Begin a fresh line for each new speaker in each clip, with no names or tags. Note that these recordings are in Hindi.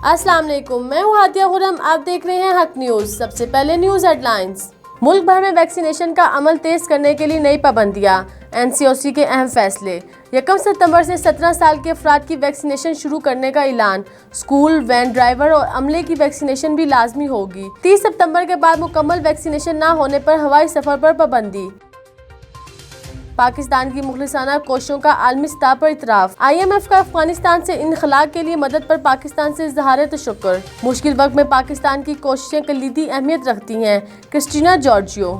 अस्सलाम वालेकुम, मैं हूँ हादिया खुरम। आप देख रहे हैं हक न्यूज़। सबसे पहले न्यूज़ हेडलाइंस। मुल्क भर में वैक्सीनेशन का अमल तेज करने के लिए नई पाबंदियाँ, NCOC के अहम फैसले। 1 सितंबर से 17 साल के अफराद की वैक्सीनेशन शुरू करने का ऐलान। स्कूल, वैन ड्राइवर और अमले की वैक्सीनेशन भी लाजमी होगी। 30 सितंबर के बाद मुकम्मल वैक्सीनेशन न होने पर हवाई सफर पर पाबंदी। पाकिस्तान की मुखलिसाना कोशिशों का आलमी सतह पर इतराफ़। IMF का अफगानिस्तान से इनखला के लिए मदद पर पाकिस्तान से इज़हार तशक्कुर। मुश्किल वक्त में पाकिस्तान की कोशिशें कलीदी अहमियत रखती हैं, क्रिस्टीना जॉर्जियो।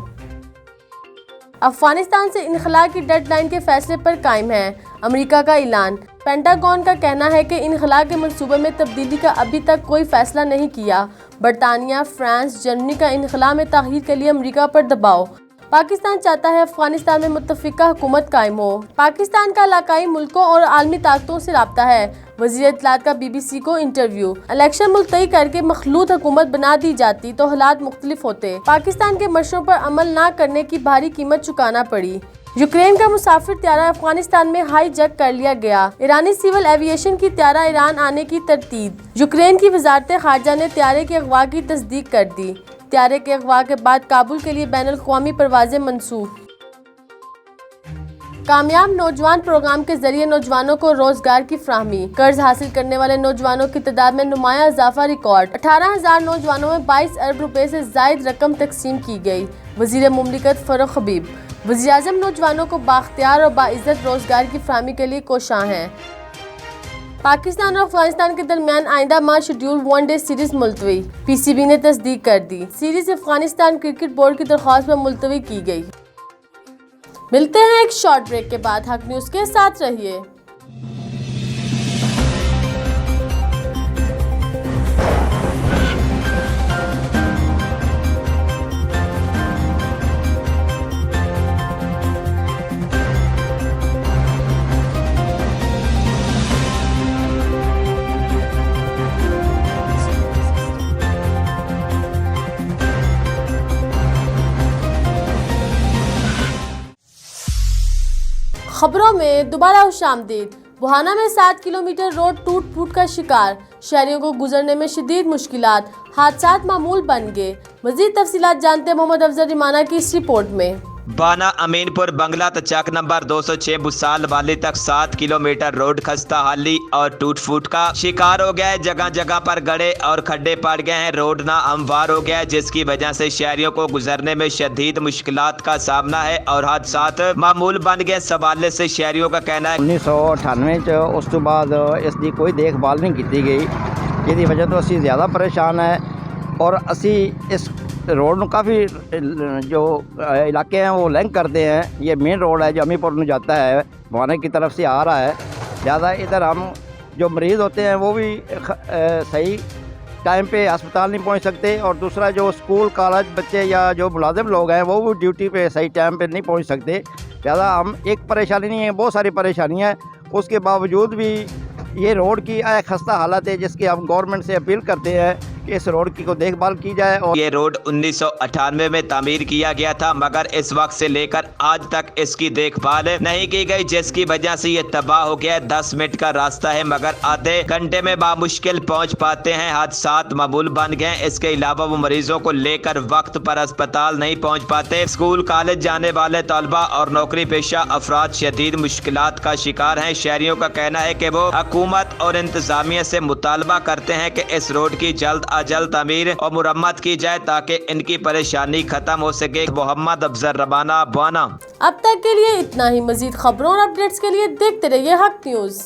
अफगानिस्तान से इनखला की डेडलाइन के फैसले पर कायम है अमेरिका का ऐलान। पेंटागन का कहना है कि इनखला के मंसूबे में तब्दीली का अभी तक कोई फैसला नहीं किया। बरतानिया, फ्रांस, जर्मनी का इनखला में ताख़ीर के लिए अमेरिका पर दबाव। पाकिस्तान चाहता है अफगानिस्तान में मुत्तफ़िका हुकूमत कायम हो। पाकिस्तान का इलाकाई मुल्कों और आलमी ताकतों से राब्ता है। वज़ीर इत्तलात का BBC को इंटरव्यू। इलेक्शन मुलतवी करके मखलूत हुकूमत बना दी जाती तो हालात मुख्तलिफ होते। पाकिस्तान के मशरों पर अमल न करने की भारी कीमत चुकाना पड़ी। यूक्रेन का मुसाफिर त्यारा अफगानिस्तान में हाई जैक कर लिया गया। ईरानी सिविल एविएशन की त्यारा ईरान आने की तरतीब। यूक्रेन की वजारत खारजा ने त्यारे के अगवा की तस्दीक कर दी। त्यारे के अगवा के बाद काबुल के लिए बैनुल अक़वामी परवाज़ें मनसूख। कामयाब नौजवान प्रोग्राम के जरिए नौजवानों को रोजगार की फ्राहमी। कर्ज हासिल करने वाले नौजवानों की तादाद में नुमाया इजाफा रिकॉर्ड। 18,000 नौजवानों में 22 अरब रुपए से जायद रकम तकसीम की गई। वज़ीर मुमलिकत फ़ारूक हबीब। वज़ीर-ए-आज़म नौजवानों को बाख्तियार और बाइज़्ज़त रोजगार की फ्राहमी के लिए कोशां हैं। पाकिस्तान और अफगानिस्तान के दरमियान आइंदा माह शेड्यूल वनडे सीरीज मुलतवी। PCB ने तस्दीक कर दी। सीरीज अफगानिस्तान क्रिकेट बोर्ड की दरख्वास्त पर मुलतवी की गई। मिलते हैं एक शॉर्ट ब्रेक के बाद। हक न्यूज़ के साथ रहिए। खबरों में दोबारा खुशामदीद। बुहाना में 7 किलोमीटर रोड टूट फूट का शिकार। शहरियों को गुजरने में शदीद मुश्किलात। हादसात मामूल बन गए। मज़ीद तफसीलात जानते हैं मोहम्मद अफजल रिमाना की इस रिपोर्ट में।
बाना अमीनपुर बंगला तचक नंबर 206 बुसाल वाली तक 7 किलोमीटर रोड खस्ता हाली और टूट फूट का शिकार हो गया है। जगह जगह पर गड्ढे और खड्डे पड़ गए हैं। रोड ना हमवार हो गया है, जिसकी वजह से शहरियों को गुजरने में शदीद मुश्किलात का सामना है और हादसात मामूल बन गए। सवाले से शहरियों का कहना है
1998 उस तो बाद इसकी कोई देखभाल नहीं की गई, जिसकी वजह तो असी ज़्यादा परेशान है। और असी इस रोड में काफ़ी जो इलाके हैं वो लिंक करते हैं। ये मेन रोड है जो अमीरपुर में जाता है, बुहाना की तरफ से आ रहा है। ज़्यादा इधर हम जो मरीज़ होते हैं वो भी सही टाइम पे अस्पताल नहीं पहुंच सकते। और दूसरा जो स्कूल कॉलेज बच्चे या जो मुलाजिम लोग हैं वो भी ड्यूटी पे सही टाइम पे नहीं पहुंच सकते। ज़्यादा हम एक परेशानी नहीं है, बहुत सारी परेशानियाँ हैं। उसके बावजूद भी ये रोड की खस्ता हालत है, जिसकी हम गवर्नमेंट से अपील करते हैं कि इस रोड की को देखभाल की जाए। और
ये रोड 1998 में तामीर किया गया था, मगर इस वक्त से लेकर आज तक इसकी देखभाल नहीं की गई, जिसकी वजह से ये तबाह हो गया। 10 मिनट का रास्ता है मगर आधे घंटे में बामुश्किल पहुंच पाते हैं। हादसात मामूल बन गए। इसके अलावा वो मरीजों को लेकर वक्त पर अस्पताल नहीं पहुंच पाते। स्कूल कॉलेज जाने वाले तलबा और नौकरी पेशा अफराद शदीद मुश्किलात का शिकार हैं। शहरियों का कहना है कि वो हुकूमत और इंतजामिया से मुतालबा करते हैं कि इस रोड की जल्द अजल तामीर और मुरम्मत की जाए ताकि इनकी परेशानी खत्म हो सके। मोहम्मद अफजल रबाना, बुहाना।
अब तक के लिए इतना ही। मजीद खबरों और अपडेट्स के लिए देखते रहिए हक न्यूज़।